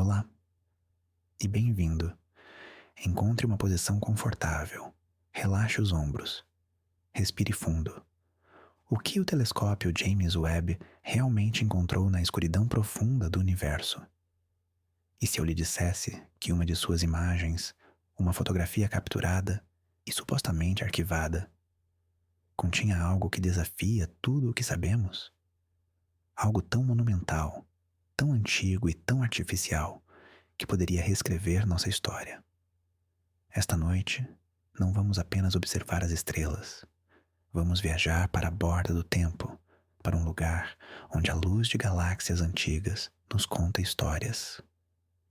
Olá e bem-vindo. Encontre uma posição confortável. Relaxe os ombros. Respire fundo. O que o telescópio James Webb realmente encontrou na escuridão profunda do universo? E se eu lhe dissesse que uma de suas imagens, uma fotografia capturada e supostamente arquivada, continha algo que desafia tudo o que sabemos? Algo tão monumental, tão antigo e tão artificial que poderia reescrever nossa história. Esta noite, não vamos apenas observar as estrelas. Vamos viajar para a borda do tempo, para um lugar onde a luz de galáxias antigas nos conta histórias.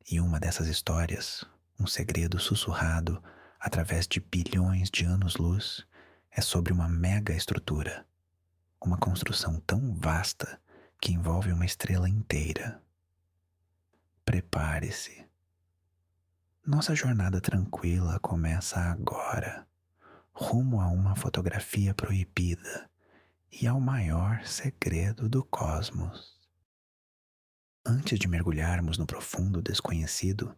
E uma dessas histórias, um segredo sussurrado através de bilhões de anos-luz, é sobre uma mega estrutura, uma construção tão vasta que envolve uma estrela inteira. Prepare-se. Nossa jornada tranquila começa agora, rumo a uma fotografia proibida e ao maior segredo do cosmos. Antes de mergulharmos no profundo desconhecido,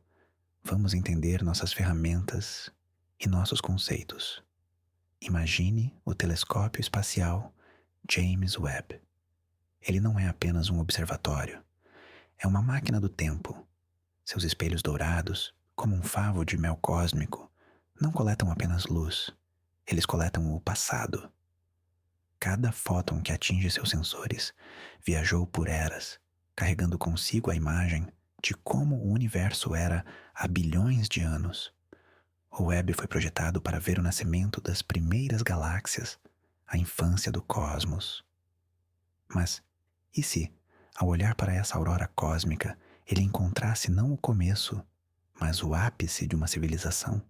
vamos entender nossas ferramentas e nossos conceitos. Imagine o telescópio espacial James Webb. Ele não é apenas um observatório, é uma máquina do tempo. Seus espelhos dourados, como um favo de mel cósmico, não coletam apenas luz, eles coletam o passado. Cada fóton que atinge seus sensores viajou por eras, carregando consigo a imagem de como o universo era há bilhões de anos. O Webb foi projetado para ver o nascimento das primeiras galáxias, a infância do cosmos. Mas e se, ao olhar para essa aurora cósmica, ele encontrasse não o começo, mas o ápice de uma civilização?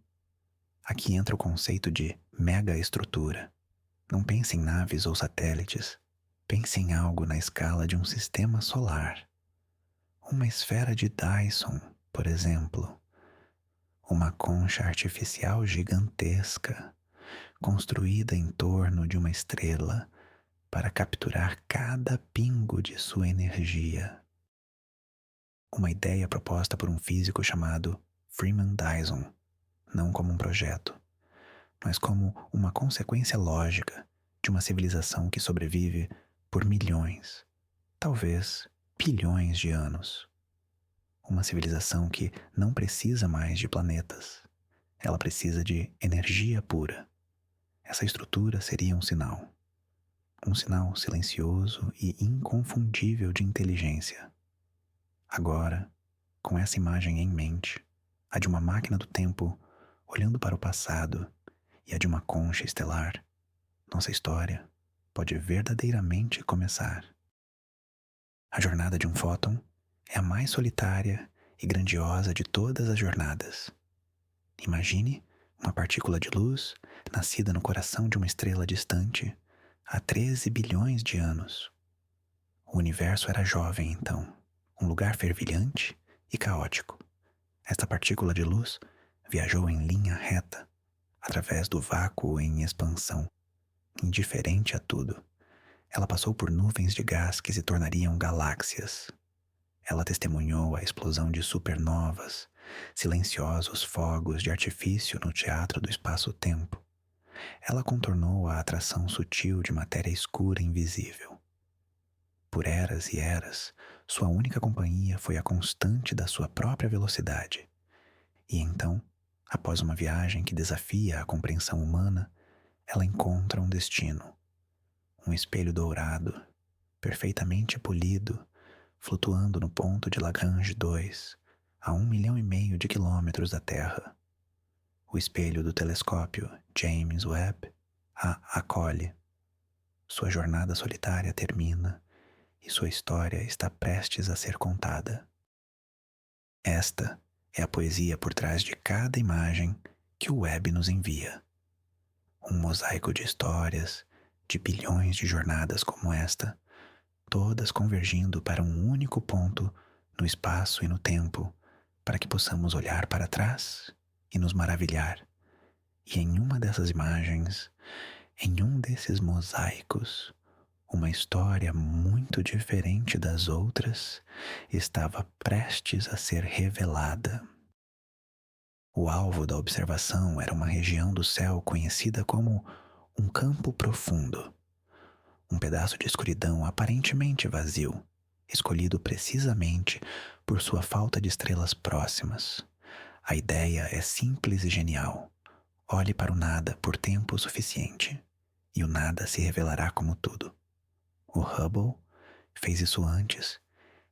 Aqui entra o conceito de megaestrutura. Não pense em naves ou satélites. Pense em algo na escala de um sistema solar. Uma esfera de Dyson, por exemplo. Uma concha artificial gigantesca, construída em torno de uma estrela para capturar cada pingo de sua energia. Uma ideia proposta por um físico chamado Freeman Dyson, não como um projeto, mas como uma consequência lógica de uma civilização que sobrevive por milhões, talvez bilhões de anos. Uma civilização que não precisa mais de planetas, ela precisa de energia pura. Essa estrutura seria um sinal silencioso e inconfundível de inteligência. Agora, com essa imagem em mente, a de uma máquina do tempo olhando para o passado e a de uma concha estelar, nossa história pode verdadeiramente começar. A jornada de um fóton é a mais solitária e grandiosa de todas as jornadas. Imagine uma partícula de luz nascida no coração de uma estrela distante há 13 bilhões de anos. O universo era jovem então, um lugar fervilhante e caótico. Esta partícula de luz viajou em linha reta, através do vácuo em expansão, indiferente a tudo. Ela passou por nuvens de gás que se tornariam galáxias. Ela testemunhou a explosão de supernovas, silenciosos fogos de artifício no teatro do espaço-tempo. Ela contornou a atração sutil de matéria escura e invisível. Por eras e eras, sua única companhia foi a constante da sua própria velocidade. E então, após uma viagem que desafia a compreensão humana, ela encontra um destino. Um espelho dourado, perfeitamente polido, flutuando no ponto de Lagrange 2, a 1,5 milhão de quilômetros da Terra. O espelho do telescópio James Webb a acolhe. Sua jornada solitária termina e sua história está prestes a ser contada. Esta é a poesia por trás de cada imagem que o Webb nos envia. Um mosaico de histórias, de bilhões de jornadas como esta, todas convergindo para um único ponto no espaço e no tempo, para que possamos olhar para trás e nos maravilhar. E em uma dessas imagens, em um desses mosaicos, Uma história muito diferente das outras estava prestes a ser revelada. O alvo da observação era uma região do céu conhecida como um campo profundo, um pedaço de escuridão aparentemente vazio, escolhido precisamente por sua falta de estrelas próximas. A ideia é simples e genial. Olhe para o nada por tempo suficiente, e o nada se revelará como tudo. O Hubble fez isso antes,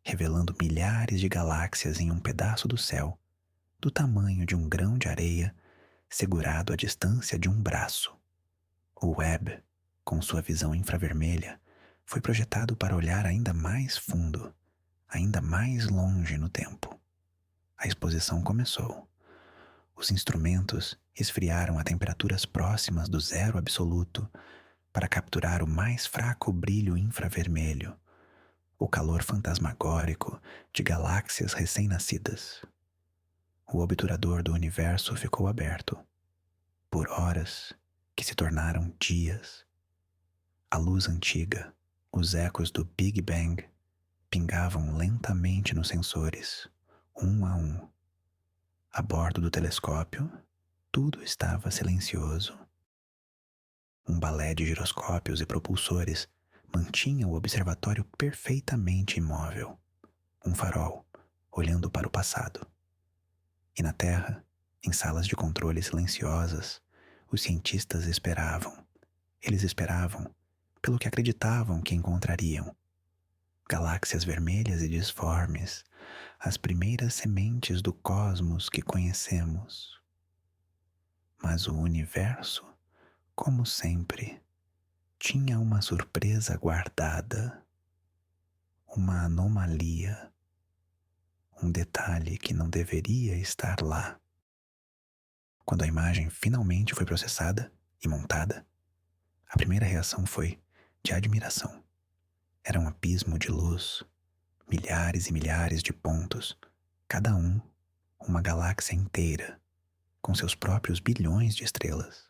revelando milhares de galáxias em um pedaço do céu, do tamanho de um grão de areia, segurado à distância de um braço. O Webb, com sua visão infravermelha, foi projetado para olhar ainda mais fundo, ainda mais longe no tempo. A exposição começou. Os instrumentos esfriaram a temperaturas próximas do zero absoluto para capturar o mais fraco brilho infravermelho, o calor fantasmagórico de galáxias recém-nascidas. O obturador do universo ficou aberto, por horas que se tornaram dias. A luz antiga, os ecos do Big Bang, pingavam lentamente nos sensores, um a um. A bordo do telescópio, tudo estava silencioso. Um balé de giroscópios e propulsores mantinha o observatório perfeitamente imóvel. Um farol, olhando para o passado. E na Terra, em salas de controle silenciosas, os cientistas esperavam. Eles esperavam pelo que acreditavam que encontrariam. Galáxias vermelhas e disformes, as primeiras sementes do cosmos que conhecemos. Mas o universo, como sempre, tinha uma surpresa guardada, uma anomalia, um detalhe que não deveria estar lá. Quando a imagem finalmente foi processada e montada, a primeira reação foi de admiração. Era um abismo de luz, milhares e milhares de pontos, cada um uma galáxia inteira, com seus próprios bilhões de estrelas.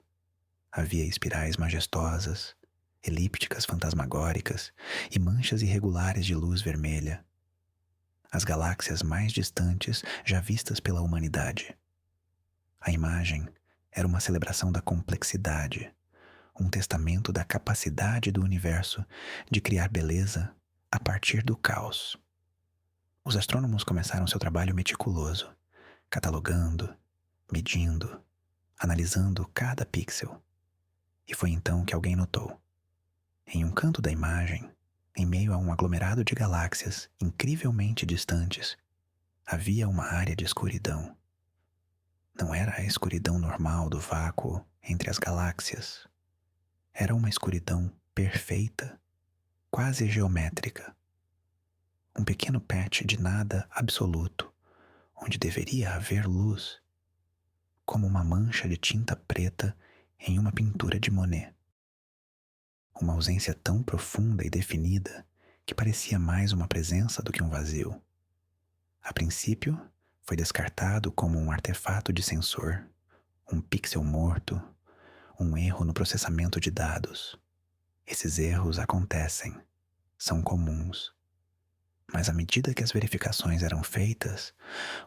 Havia espirais majestosas, elípticas fantasmagóricas e manchas irregulares de luz vermelha. As galáxias mais distantes já vistas pela humanidade. A imagem era uma celebração da complexidade, um testamento da capacidade do universo de criar beleza a partir do caos. Os astrônomos começaram seu trabalho meticuloso, catalogando, medindo, analisando cada pixel. E foi então que alguém notou. Em um canto da imagem, em meio a um aglomerado de galáxias incrivelmente distantes, havia uma área de escuridão. Não era a escuridão normal do vácuo entre as galáxias. Era uma escuridão perfeita, quase geométrica. Um pequeno patch de nada absoluto, onde deveria haver luz, como uma mancha de tinta preta em uma pintura de Monet. Uma ausência tão profunda e definida que parecia mais uma presença do que um vazio. A princípio, foi descartado como um artefato de sensor, um pixel morto, um erro no processamento de dados. Esses erros acontecem, são comuns. Mas à medida que as verificações eram feitas,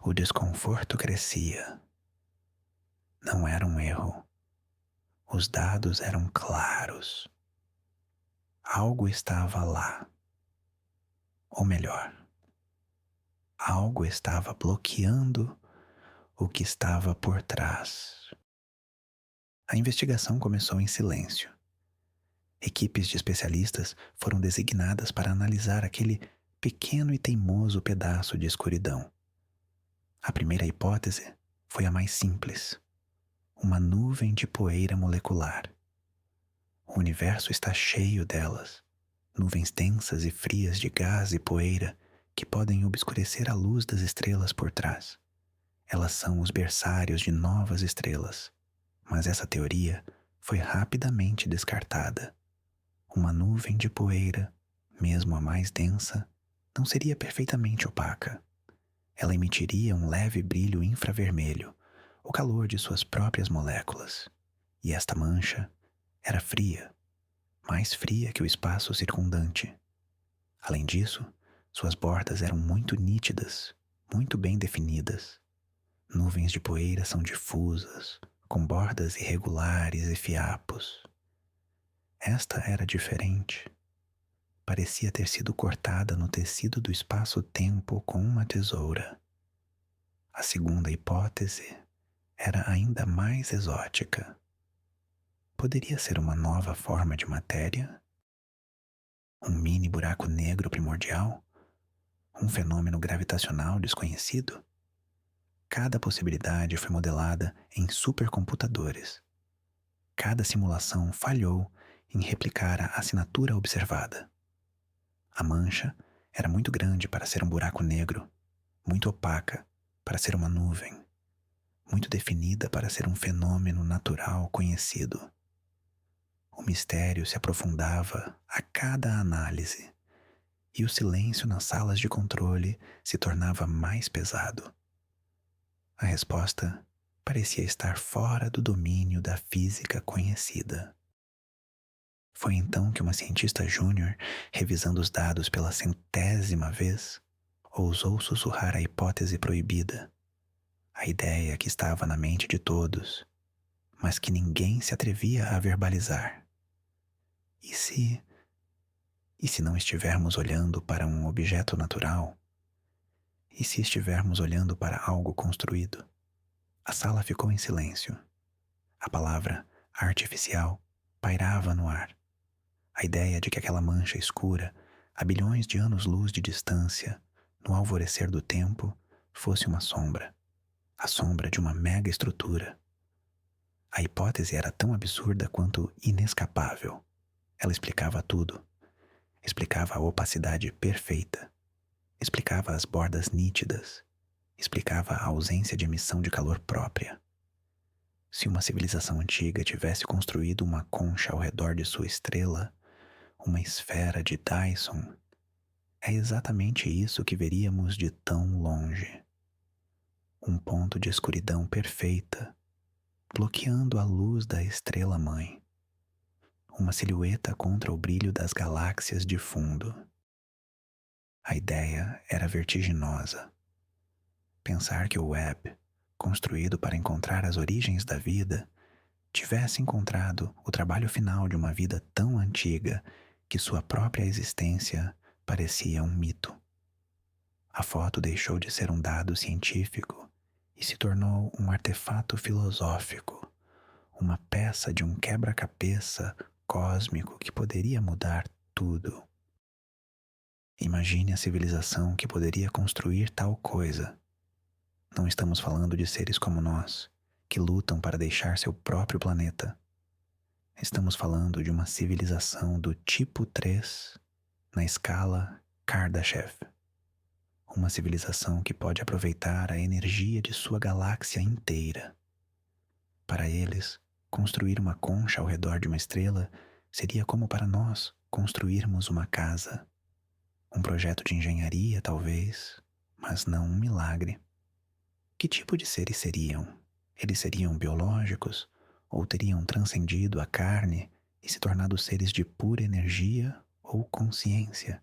o desconforto crescia. Não era um erro. Os dados eram claros. Algo estava lá. Ou melhor, algo estava bloqueando o que estava por trás. A investigação começou em silêncio. Equipes de especialistas foram designadas para analisar aquele pequeno e teimoso pedaço de escuridão. A primeira hipótese foi a mais simples. Uma nuvem de poeira molecular. O universo está cheio delas, nuvens densas e frias de gás e poeira que podem obscurecer a luz das estrelas por trás. Elas são os berçários de novas estrelas, mas essa teoria foi rapidamente descartada. Uma nuvem de poeira, mesmo a mais densa, não seria perfeitamente opaca. Ela emitiria um leve brilho infravermelho, o calor de suas próprias moléculas. E esta mancha era fria, mais fria que o espaço circundante. Além disso, suas bordas eram muito nítidas, muito bem definidas. Nuvens de poeira são difusas, com bordas irregulares e fiapos. Esta era diferente. Parecia ter sido cortada no tecido do espaço-tempo com uma tesoura. A segunda hipótese era ainda mais exótica. Poderia ser uma nova forma de matéria? Um mini buraco negro primordial? Um fenômeno gravitacional desconhecido? Cada possibilidade foi modelada em supercomputadores. Cada simulação falhou em replicar a assinatura observada. A mancha era muito grande para ser um buraco negro, muito opaca para ser uma nuvem, muito definida para ser um fenômeno natural conhecido. O mistério se aprofundava a cada análise, e o silêncio nas salas de controle se tornava mais pesado. A resposta parecia estar fora do domínio da física conhecida. Foi então que uma cientista júnior, revisando os dados pela 100ª vez, ousou sussurrar a hipótese proibida, a ideia que estava na mente de todos, mas que ninguém se atrevia a verbalizar. E se não estivermos olhando para um objeto natural? E se estivermos olhando para algo construído? A sala ficou em silêncio. A palavra artificial pairava no ar. A ideia de que aquela mancha escura, a bilhões de anos-luz de distância, no alvorecer do tempo, fosse uma sombra. A sombra de uma mega estrutura. A hipótese era tão absurda quanto inescapável. Ela explicava tudo. Explicava a opacidade perfeita. Explicava as bordas nítidas. Explicava a ausência de emissão de calor própria. Se uma civilização antiga tivesse construído uma concha ao redor de sua estrela, uma esfera de Dyson, é exatamente isso que veríamos de tão longe. Um ponto de escuridão perfeita, bloqueando a luz da estrela-mãe. Uma silhueta contra o brilho das galáxias de fundo. A ideia era vertiginosa. Pensar que o Webb, construído para encontrar as origens da vida, tivesse encontrado o trabalho final de uma vida tão antiga que sua própria existência parecia um mito. A foto deixou de ser um dado científico e se tornou um artefato filosófico, uma peça de um quebra-cabeça cósmico que poderia mudar tudo. Imagine a civilização que poderia construir tal coisa. Não estamos falando de seres como nós, que lutam para deixar seu próprio planeta. Estamos falando de uma civilização do tipo 3 na escala Kardashev. Uma civilização que pode aproveitar a energia de sua galáxia inteira. Para eles, construir uma concha ao redor de uma estrela seria como para nós construirmos uma casa. Um projeto de engenharia, talvez, mas não um milagre. Que tipo de seres seriam? Eles seriam biológicos? Ou teriam transcendido a carne e se tornado seres de pura energia ou consciência,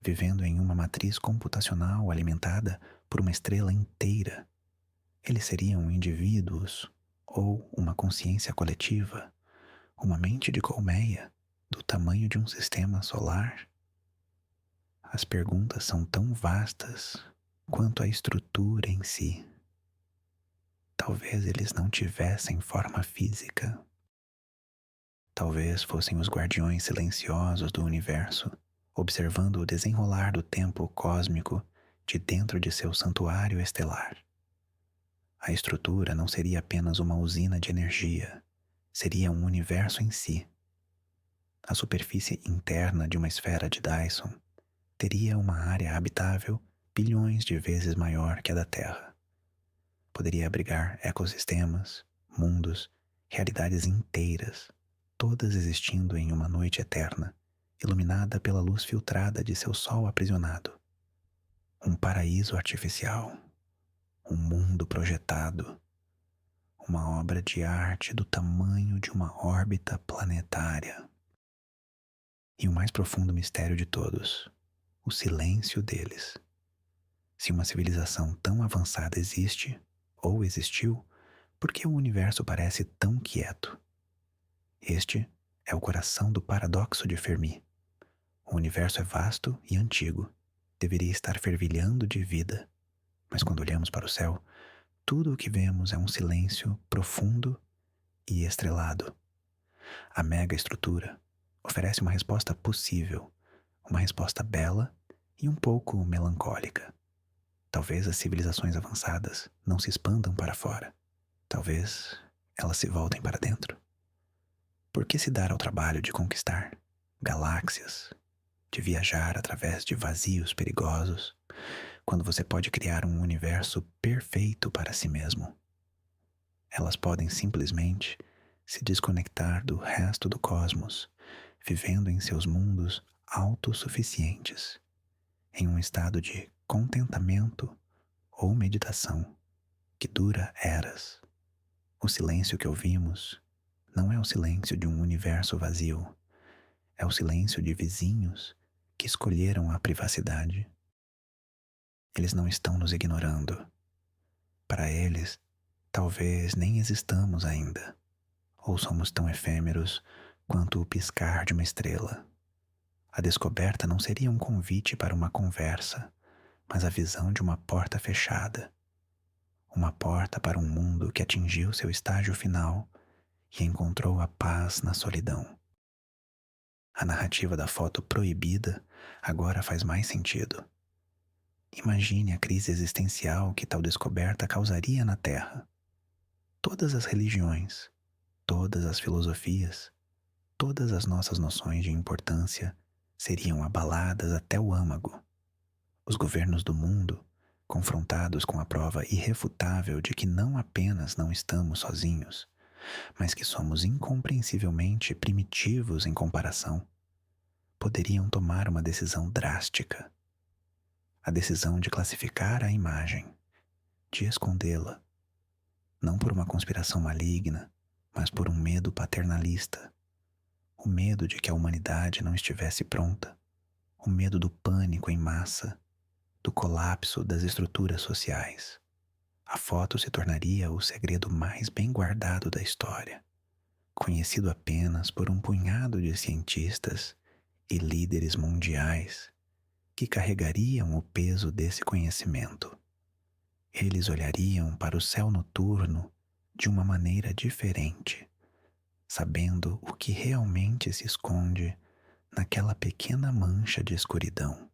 vivendo em uma matriz computacional alimentada por uma estrela inteira? Eles seriam indivíduos ou uma consciência coletiva, uma mente de colmeia do tamanho de um sistema solar? As perguntas são tão vastas quanto a estrutura em si. Talvez eles não tivessem forma física. Talvez fossem os guardiões silenciosos do universo, observando o desenrolar do tempo cósmico de dentro de seu santuário estelar. A estrutura não seria apenas uma usina de energia, seria um universo em si. A superfície interna de uma esfera de Dyson teria uma área habitável bilhões de vezes maior que a da Terra. Poderia abrigar ecossistemas, mundos, realidades inteiras, todas existindo em uma noite eterna, iluminada pela luz filtrada de seu sol aprisionado. Um paraíso artificial, um mundo projetado, uma obra de arte do tamanho de uma órbita planetária. E o mais profundo mistério de todos, o silêncio deles. Se uma civilização tão avançada existe, ou existiu, por que o universo parece tão quieto? Este é o coração do paradoxo de Fermi. O universo é vasto e antigo, deveria estar fervilhando de vida, mas quando olhamos para o céu, tudo o que vemos é um silêncio profundo e estrelado. A mega estrutura oferece uma resposta possível, uma resposta bela e um pouco melancólica. Talvez as civilizações avançadas não se expandam para fora. Talvez elas se voltem para dentro. Por que se dar ao trabalho de conquistar galáxias, de viajar através de vazios perigosos, quando você pode criar um universo perfeito para si mesmo? Elas podem simplesmente se desconectar do resto do cosmos, vivendo em seus mundos autossuficientes, em um estado de contentamento ou meditação que dura eras. O silêncio que ouvimos não é o silêncio de um universo vazio, é o silêncio de vizinhos que escolheram a privacidade. Eles não estão nos ignorando. Para eles, talvez nem existamos ainda, ou somos tão efêmeros quanto o piscar de uma estrela. A descoberta não seria um convite para uma conversa, mas a visão de uma porta fechada. Uma porta para um mundo que atingiu seu estágio final e encontrou a paz na solidão. A narrativa da foto proibida agora faz mais sentido. Imagine a crise existencial que tal descoberta causaria na Terra. Todas as religiões, todas as filosofias, todas as nossas noções de importância seriam abaladas até o âmago. Os governos do mundo, confrontados com a prova irrefutável de que não apenas não estamos sozinhos, mas que somos incompreensivelmente primitivos em comparação, poderiam tomar uma decisão drástica. A decisão de classificar a imagem, de escondê-la, não por uma conspiração maligna, mas por um medo paternalista, o medo de que a humanidade não estivesse pronta, o medo do pânico em massa, do colapso das estruturas sociais. A foto se tornaria o segredo mais bem guardado da história, conhecido apenas por um punhado de cientistas e líderes mundiais que carregariam o peso desse conhecimento. Eles olhariam para o céu noturno de uma maneira diferente, sabendo o que realmente se esconde naquela pequena mancha de escuridão.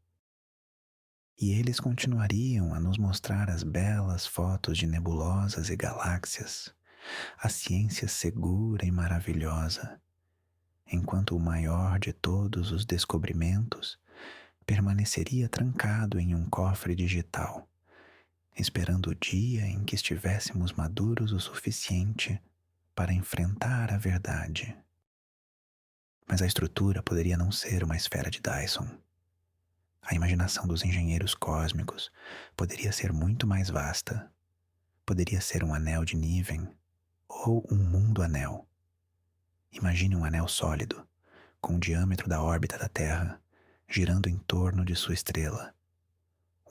E eles continuariam a nos mostrar as belas fotos de nebulosas e galáxias, a ciência segura e maravilhosa, enquanto o maior de todos os descobrimentos permaneceria trancado em um cofre digital, esperando o dia em que estivéssemos maduros o suficiente para enfrentar a verdade. Mas a estrutura poderia não ser uma esfera de Dyson. A imaginação dos engenheiros cósmicos poderia ser muito mais vasta. Poderia ser um anel de Niven ou um mundo-anel. Imagine um anel sólido, com o diâmetro da órbita da Terra, girando em torno de sua estrela.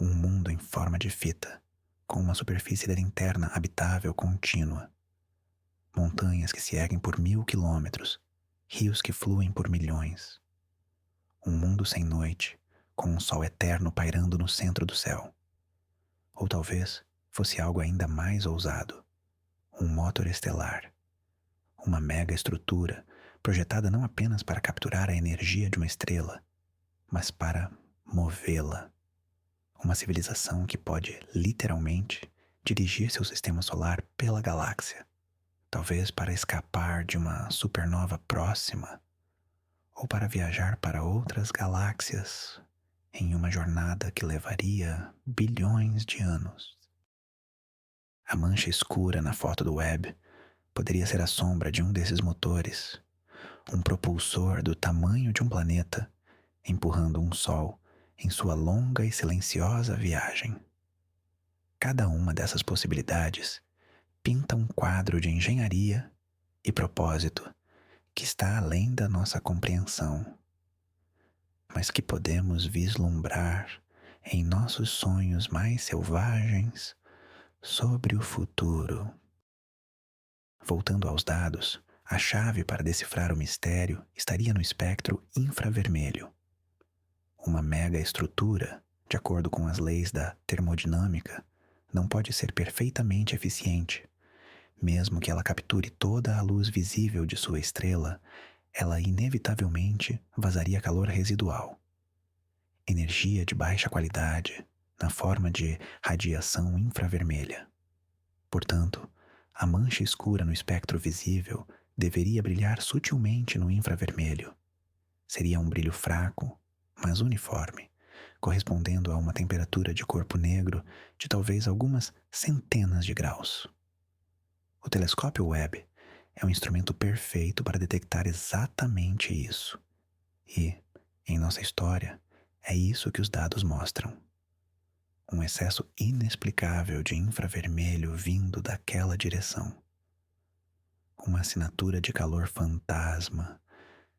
Um mundo em forma de fita, com uma superfície interna habitável contínua. Montanhas que se erguem por 1000 quilômetros, rios que fluem por milhões. Um mundo sem noite, com um sol eterno pairando no centro do céu. Ou talvez fosse algo ainda mais ousado, um mótor estelar, uma mega estrutura projetada não apenas para capturar a energia de uma estrela, mas para movê-la. Uma civilização que pode, literalmente, dirigir seu sistema solar pela galáxia, talvez para escapar de uma supernova próxima, ou para viajar para outras galáxias em uma jornada que levaria bilhões de anos. A mancha escura na foto do Webb poderia ser a sombra de um desses motores, um propulsor do tamanho de um planeta, empurrando um sol em sua longa e silenciosa viagem. Cada uma dessas possibilidades pinta um quadro de engenharia e propósito que está além da nossa compreensão. mas que podemos vislumbrar em nossos sonhos mais selvagens sobre o futuro. Voltando aos dados, a chave para decifrar o mistério estaria no espectro infravermelho. Uma megaestrutura, de acordo com as leis da termodinâmica, não pode ser perfeitamente eficiente. Mesmo que ela capture toda a luz visível de sua estrela, ela inevitavelmente vazaria calor residual. Energia de baixa qualidade, na forma de radiação infravermelha. Portanto, a mancha escura no espectro visível deveria brilhar sutilmente no infravermelho. Seria um brilho fraco, mas uniforme, correspondendo a uma temperatura de corpo negro de talvez algumas centenas de graus. O telescópio Webb é um instrumento perfeito para detectar exatamente isso. E, em nossa história, é isso que os dados mostram. Um excesso inexplicável de infravermelho vindo daquela direção. Uma assinatura de calor fantasma,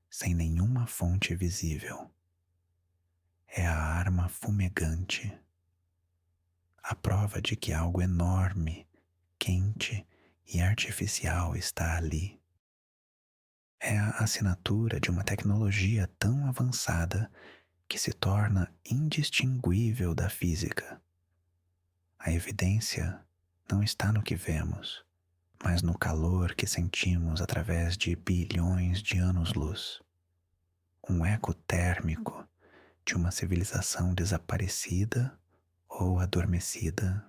sem nenhuma fonte visível. É a arma fumegante. A prova de que algo enorme, quente e artificial está ali. É a assinatura de uma tecnologia tão avançada que se torna indistinguível da física. A evidência não está no que vemos, mas no calor que sentimos através de bilhões de anos-luz. Um eco térmico de uma civilização desaparecida ou adormecida.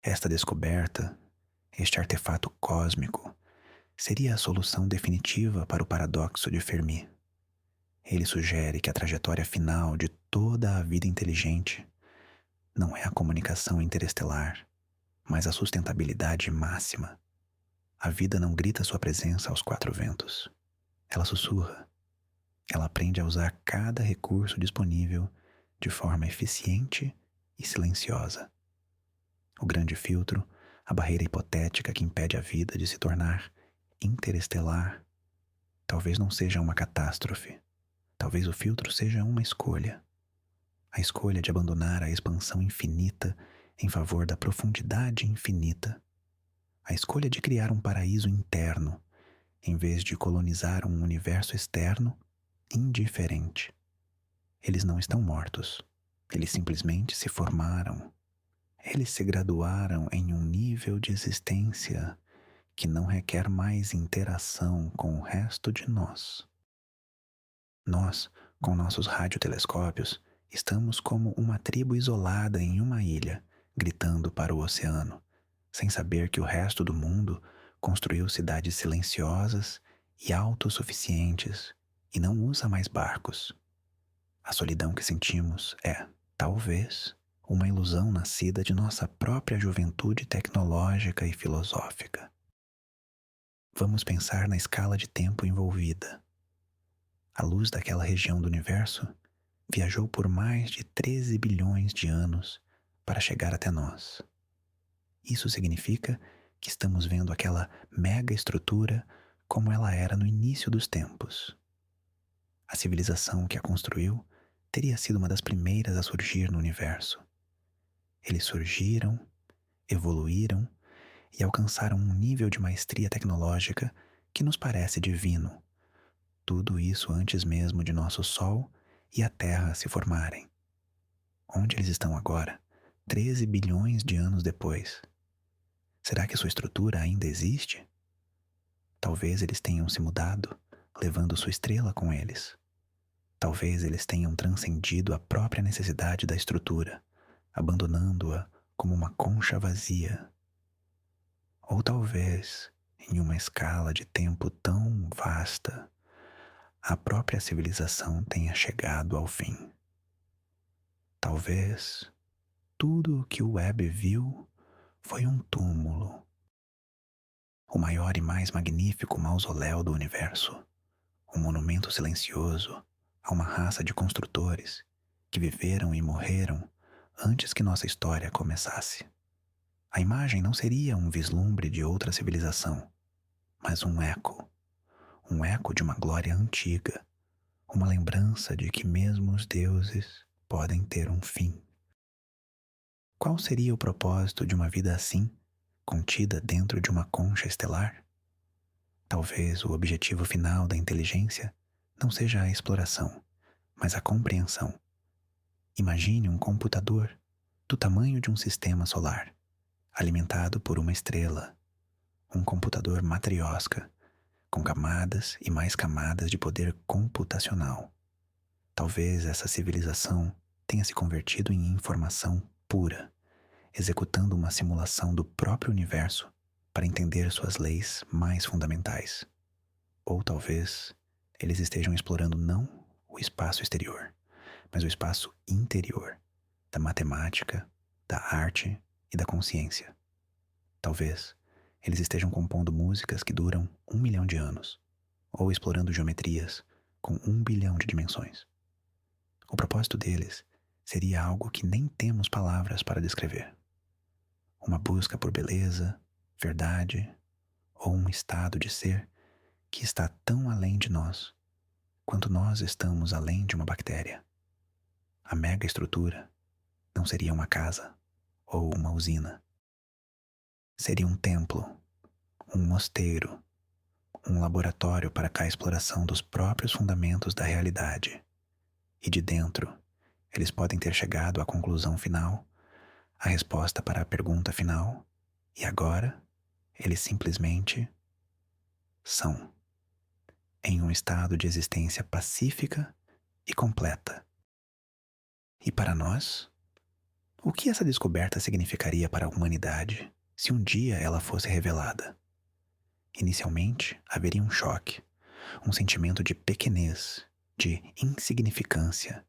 Esta descoberta, este artefato cósmico, seria a solução definitiva para o paradoxo de Fermi. Ele sugere que a trajetória final de toda a vida inteligente não é a comunicação interestelar, mas a sustentabilidade máxima. A vida não grita sua presença aos quatro ventos. Ela sussurra. Ela aprende a usar cada recurso disponível de forma eficiente e silenciosa. O grande filtro, a barreira hipotética que impede a vida de se tornar interestelar, talvez não seja uma catástrofe. Talvez o filtro seja uma escolha. A escolha de abandonar a expansão infinita em favor da profundidade infinita. A escolha de criar um paraíso interno, em vez de colonizar um universo externo indiferente. Eles não estão mortos. Eles simplesmente se formaram. Eles se graduaram em um nível de existência que não requer mais interação com o resto de nós. Nós, com nossos radiotelescópios, estamos como uma tribo isolada em uma ilha, gritando para o oceano, sem saber que o resto do mundo construiu cidades silenciosas e autossuficientes e não usa mais barcos. A solidão que sentimos é, talvez, uma ilusão nascida de nossa própria juventude tecnológica e filosófica. Vamos pensar na escala de tempo envolvida. A luz daquela região do universo viajou por mais de 13 bilhões de anos para chegar até nós. Isso significa que estamos vendo aquela mega estrutura como ela era no início dos tempos. A civilização que a construiu teria sido uma das primeiras a surgir no universo. Eles surgiram, evoluíram e alcançaram um nível de maestria tecnológica que nos parece divino. Tudo isso antes mesmo de nosso Sol e a Terra se formarem. Onde eles estão agora, 13 bilhões de anos depois? Será que sua estrutura ainda existe? Talvez eles tenham se mudado, levando sua estrela com eles. Talvez eles tenham transcendido a própria necessidade da estrutura, abandonando-a como uma concha vazia. Ou talvez, em uma escala de tempo tão vasta, a própria civilização tenha chegado ao fim. Talvez tudo o que o Webb viu foi um túmulo, o maior e mais magnífico mausoléu do universo, um monumento silencioso a uma raça de construtores que viveram e morreram antes que nossa história começasse. A imagem não seria um vislumbre de outra civilização, mas um eco de uma glória antiga, uma lembrança de que mesmo os deuses podem ter um fim. Qual seria o propósito de uma vida assim, contida dentro de uma concha estelar? Talvez o objetivo final da inteligência não seja a exploração, mas a compreensão. Imagine um computador do tamanho de um sistema solar, alimentado por uma estrela, um computador matriosca, com camadas e mais camadas de poder computacional. Talvez essa civilização tenha se convertido em informação pura, executando uma simulação do próprio universo para entender suas leis mais fundamentais. Ou talvez eles estejam explorando não o espaço exterior, mas o espaço interior, da matemática, da arte e da consciência. Talvez eles estejam compondo músicas que duram 1 milhão de anos, ou explorando geometrias com 1 bilhão de dimensões. O propósito deles seria algo que nem temos palavras para descrever. Uma busca por beleza, verdade, ou um estado de ser que está tão além de nós, quanto nós estamos além de uma bactéria. A mega estrutura não seria uma casa ou uma usina. Seria um templo, um mosteiro, um laboratório para a exploração dos próprios fundamentos da realidade. E de dentro, eles podem ter chegado à conclusão final, a resposta para a pergunta final, e agora eles simplesmente são, em um estado de existência pacífica e completa. E para nós, o que essa descoberta significaria para a humanidade se um dia ela fosse revelada? Inicialmente, haveria um choque, um sentimento de pequenez, de insignificância.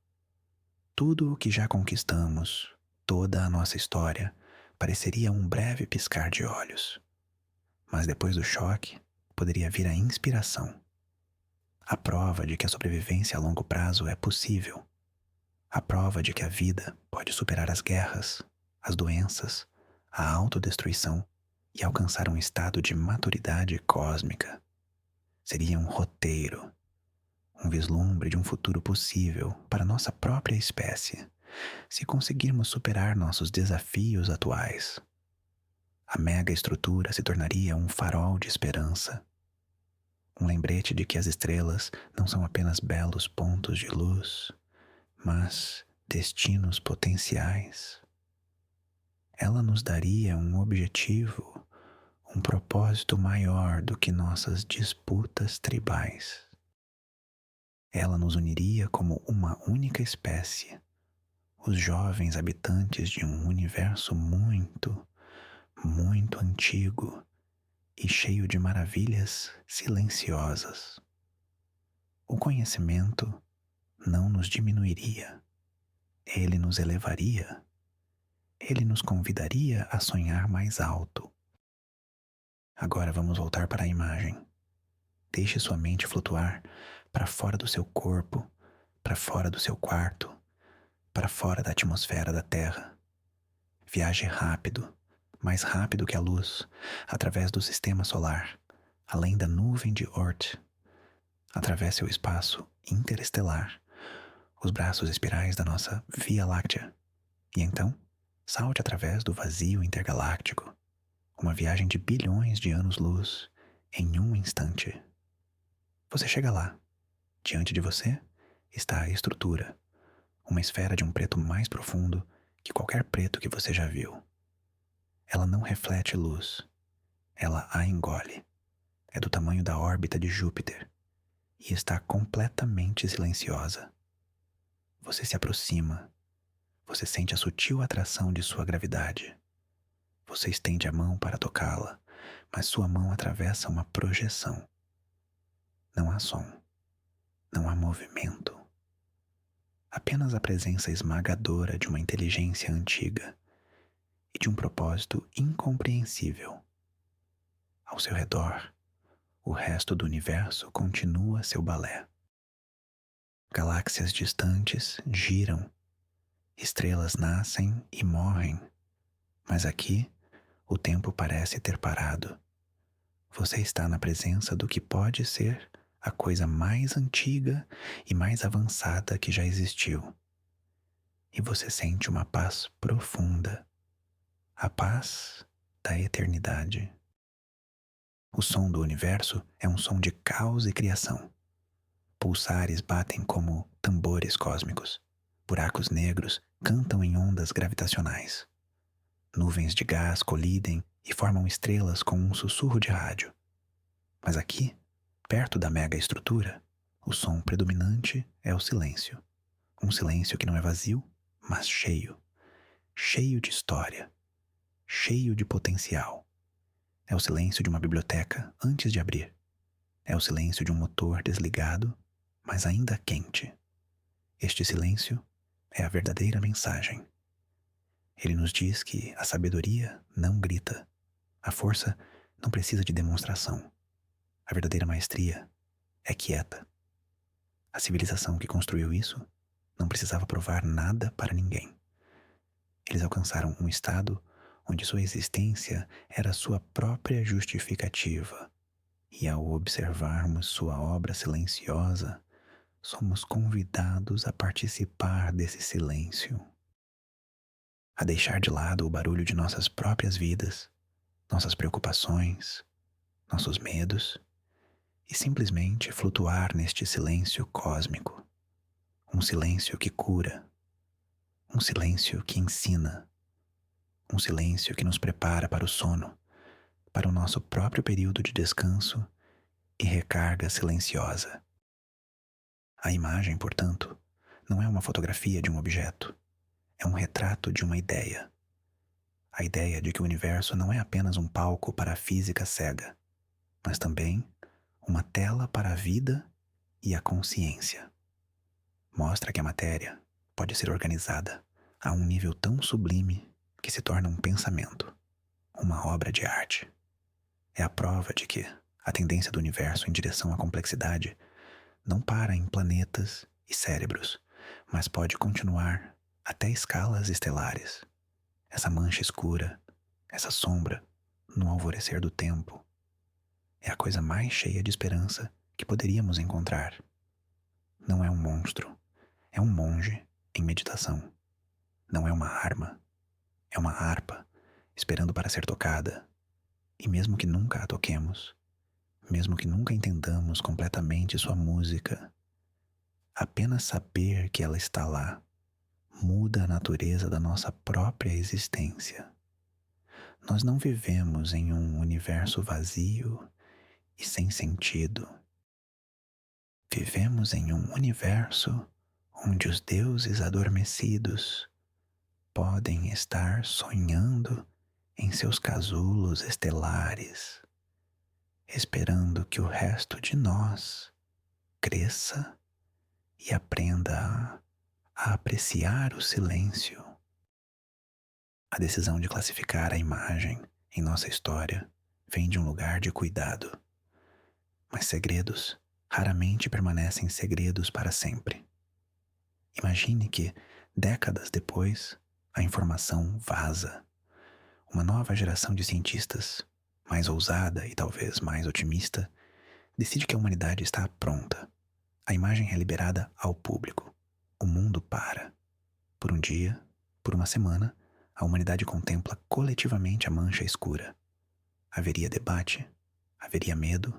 Tudo o que já conquistamos, toda a nossa história, pareceria um breve piscar de olhos. Mas depois do choque, poderia vir a inspiração. A prova de que a sobrevivência a longo prazo é possível. A prova de que a vida pode superar as guerras, as doenças, a autodestruição e alcançar um estado de maturidade cósmica. Seria um roteiro, um vislumbre de um futuro possível para nossa própria espécie, se conseguirmos superar nossos desafios atuais. A mega estrutura se tornaria um farol de esperança, um lembrete de que as estrelas não são apenas belos pontos de luz, mas destinos potenciais. Ela nos daria um objetivo, um propósito maior do que nossas disputas tribais. Ela nos uniria como uma única espécie, os jovens habitantes de um universo muito, muito antigo e cheio de maravilhas silenciosas. O conhecimento não nos diminuiria, ele nos elevaria, ele nos convidaria a sonhar mais alto. Agora vamos voltar para a imagem. Deixe sua mente flutuar para fora do seu corpo, para fora do seu quarto, para fora da atmosfera da Terra. Viaje rápido, mais rápido que a luz, através do sistema solar, além da nuvem de Oort. Atravesse o espaço interestelar, os braços espirais da nossa Via Láctea, e então salte através do vazio intergaláctico, uma viagem de bilhões de anos-luz em um instante. Você chega lá. Diante de você está a estrutura, uma esfera de um preto mais profundo que qualquer preto que você já viu. Ela não reflete luz, ela a engole. É do tamanho da órbita de Júpiter e está completamente silenciosa. Você se aproxima, você sente a sutil atração de sua gravidade. Você estende a mão para tocá-la, mas sua mão atravessa uma projeção. Não há som, não há movimento. Apenas a presença esmagadora de uma inteligência antiga e de um propósito incompreensível. Ao seu redor, o resto do universo continua seu balé. Galáxias distantes giram, estrelas nascem e morrem, mas aqui o tempo parece ter parado. Você está na presença do que pode ser a coisa mais antiga e mais avançada que já existiu. E você sente uma paz profunda, a paz da eternidade. O som do universo é um som de caos e criação. Pulsares batem como tambores cósmicos. Buracos negros cantam em ondas gravitacionais. Nuvens de gás colidem e formam estrelas com um sussurro de rádio. Mas aqui, perto da mega estrutura, o som predominante é o silêncio. Um silêncio que não é vazio, mas cheio. Cheio de história. Cheio de potencial. É o silêncio de uma biblioteca antes de abrir. É o silêncio de um motor desligado, mas ainda quente. Este silêncio é a verdadeira mensagem. Ele nos diz que a sabedoria não grita. A força não precisa de demonstração. A verdadeira maestria é quieta. A civilização que construiu isso não precisava provar nada para ninguém. Eles alcançaram um estado onde sua existência era sua própria justificativa. E ao observarmos sua obra silenciosa, somos convidados a participar desse silêncio, a deixar de lado o barulho de nossas próprias vidas, nossas preocupações, nossos medos, e simplesmente flutuar neste silêncio cósmico. Um silêncio que cura, um silêncio que ensina, um silêncio que nos prepara para o sono, para o nosso próprio período de descanso e recarga silenciosa. A imagem, portanto, não é uma fotografia de um objeto, é um retrato de uma ideia. A ideia de que o universo não é apenas um palco para a física cega, mas também uma tela para a vida e a consciência. Mostra que a matéria pode ser organizada a um nível tão sublime que se torna um pensamento, uma obra de arte. É a prova de que a tendência do universo em direção à complexidade não para em planetas e cérebros, mas pode continuar até escalas estelares. Essa mancha escura, essa sombra, no alvorecer do tempo, é a coisa mais cheia de esperança que poderíamos encontrar. Não é um monstro, é um monge em meditação. Não é uma arma, é uma harpa esperando para ser tocada. E mesmo que nunca a toquemos, mesmo que nunca entendamos completamente sua música, apenas saber que ela está lá muda a natureza da nossa própria existência. Nós não vivemos em um universo vazio e sem sentido. Vivemos em um universo onde os deuses adormecidos podem estar sonhando em seus casulos estelares, esperando que o resto de nós cresça e aprenda a apreciar o silêncio. A decisão de classificar a imagem em nossa história vem de um lugar de cuidado. Mas segredos raramente permanecem segredos para sempre. Imagine que, décadas depois, a informação vaza. Uma nova geração de cientistas, mais ousada e talvez mais otimista, decide que a humanidade está pronta. A imagem é liberada ao público. O mundo para. Por um dia, por uma semana, a humanidade contempla coletivamente a mancha escura. Haveria debate, haveria medo,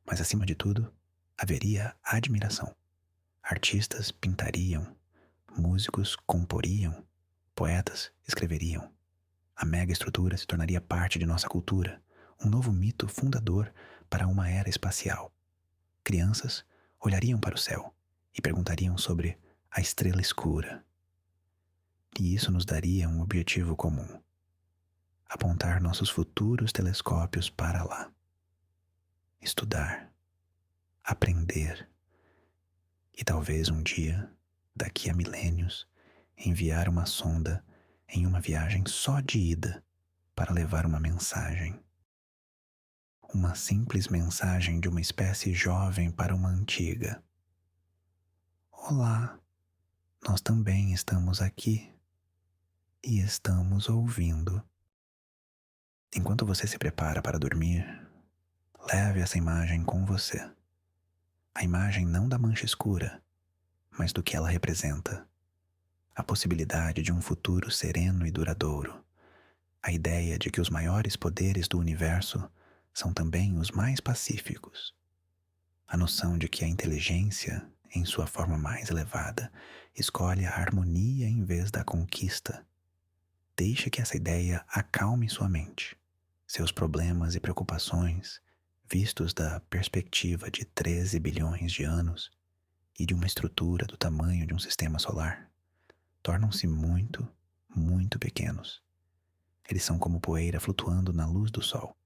mas acima de tudo, haveria admiração. Artistas pintariam, músicos comporiam, poetas escreveriam. A mega estrutura se tornaria parte de nossa cultura, um novo mito fundador para uma era espacial. Crianças olhariam para o céu e perguntariam sobre a estrela escura. E isso nos daria um objetivo comum: apontar nossos futuros telescópios para lá. Estudar, aprender e talvez um dia, daqui a milênios, enviar uma sonda em uma viagem só de ida para levar uma mensagem. Uma simples mensagem de uma espécie jovem para uma antiga. Olá, nós também estamos aqui e estamos ouvindo. Enquanto você se prepara para dormir, leve essa imagem com você. A imagem não da mancha escura, mas do que ela representa. A possibilidade de um futuro sereno e duradouro. A ideia de que os maiores poderes do universo são também os mais pacíficos. A noção de que a inteligência, em sua forma mais elevada, escolhe a harmonia em vez da conquista. Deixe que essa ideia acalme sua mente. Seus problemas e preocupações, vistos da perspectiva de 13 bilhões de anos e de uma estrutura do tamanho de um sistema solar, tornam-se muito, muito pequenos. Eles são como poeira flutuando na luz do sol.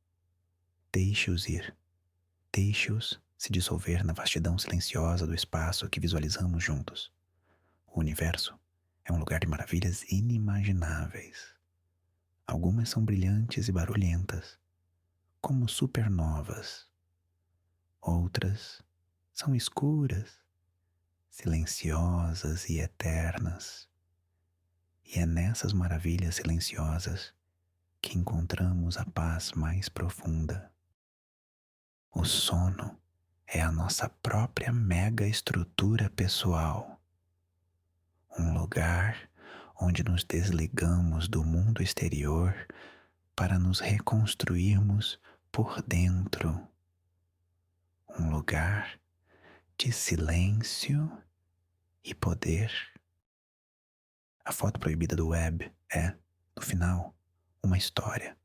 Deixe-os ir. Deixe-os se dissolver na vastidão silenciosa do espaço que visualizamos juntos. O universo é um lugar de maravilhas inimagináveis. Algumas são brilhantes e barulhentas, como supernovas. Outras são escuras, silenciosas e eternas. E é nessas maravilhas silenciosas que encontramos a paz mais profunda. O sono é a nossa própria mega estrutura pessoal. Um lugar onde nos desligamos do mundo exterior para nos reconstruirmos por dentro. Um lugar de silêncio e poder. A foto proibida do web é, no final, uma história.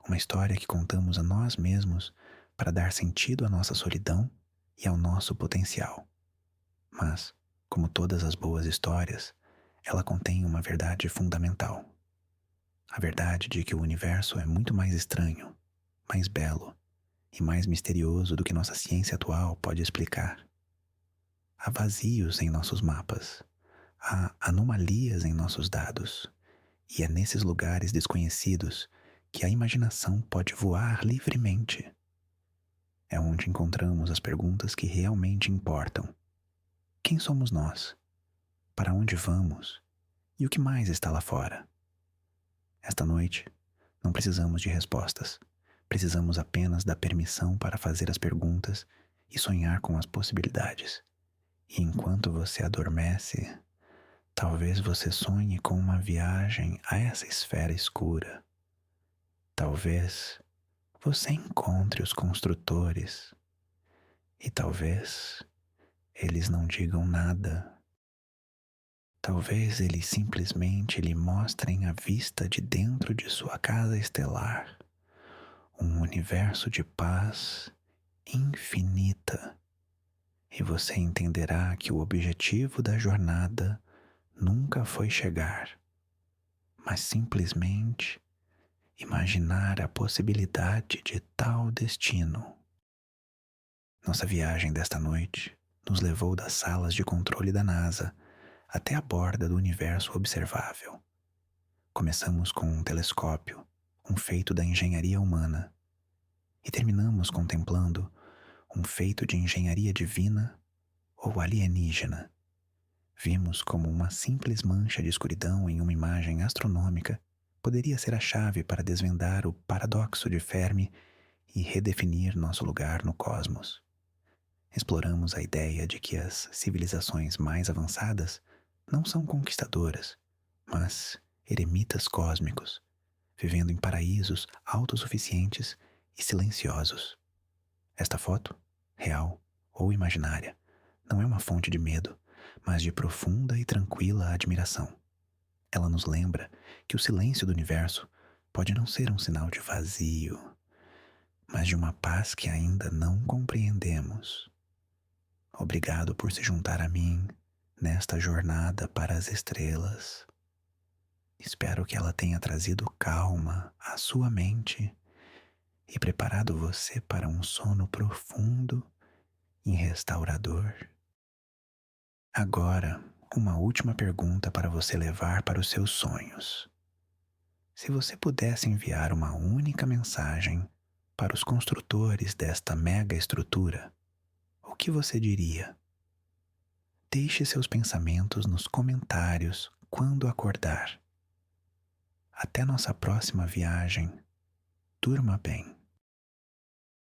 Uma história que contamos a nós mesmos para dar sentido à nossa solidão e ao nosso potencial. Mas, como todas as boas histórias, ela contém uma verdade fundamental. A verdade de que o universo é muito mais estranho, mais belo e mais misterioso do que nossa ciência atual pode explicar. Há vazios em nossos mapas, há anomalias em nossos dados, e é nesses lugares desconhecidos que a imaginação pode voar livremente. É onde encontramos as perguntas que realmente importam. Quem somos nós? Para onde vamos? E o que mais está lá fora? Esta noite, não precisamos de respostas. Precisamos apenas da permissão para fazer as perguntas e sonhar com as possibilidades. E enquanto você adormece, talvez você sonhe com uma viagem a essa esfera escura. Talvez você encontre os construtores e talvez eles não digam nada. Talvez eles simplesmente lhe mostrem a vista de dentro de sua casa estelar, um universo de paz infinita, e você entenderá que o objetivo da jornada nunca foi chegar, mas simplesmente imaginar a possibilidade de tal destino. Nossa viagem desta noite nos levou das salas de controle da NASA até a borda do universo observável. Começamos com um telescópio, um feito da engenharia humana, e terminamos contemplando um feito de engenharia divina ou alienígena. Vimos como uma simples mancha de escuridão em uma imagem astronômica poderia ser a chave para desvendar o paradoxo de Fermi e redefinir nosso lugar no cosmos. Exploramos a ideia de que as civilizações mais avançadas não são conquistadoras, mas eremitas cósmicos, vivendo em paraísos autossuficientes e silenciosos. Esta foto, real ou imaginária, não é uma fonte de medo, mas de profunda e tranquila admiração. Ela nos lembra que o silêncio do universo pode não ser um sinal de vazio, mas de uma paz que ainda não compreendemos. Obrigado por se juntar a mim nesta jornada para as estrelas. Espero que ela tenha trazido calma à sua mente e preparado você para um sono profundo e restaurador. Agora, uma última pergunta para você levar para os seus sonhos. Se você pudesse enviar uma única mensagem para os construtores desta mega estrutura, o que você diria? Deixe seus pensamentos nos comentários quando acordar. Até nossa próxima viagem. Durma bem.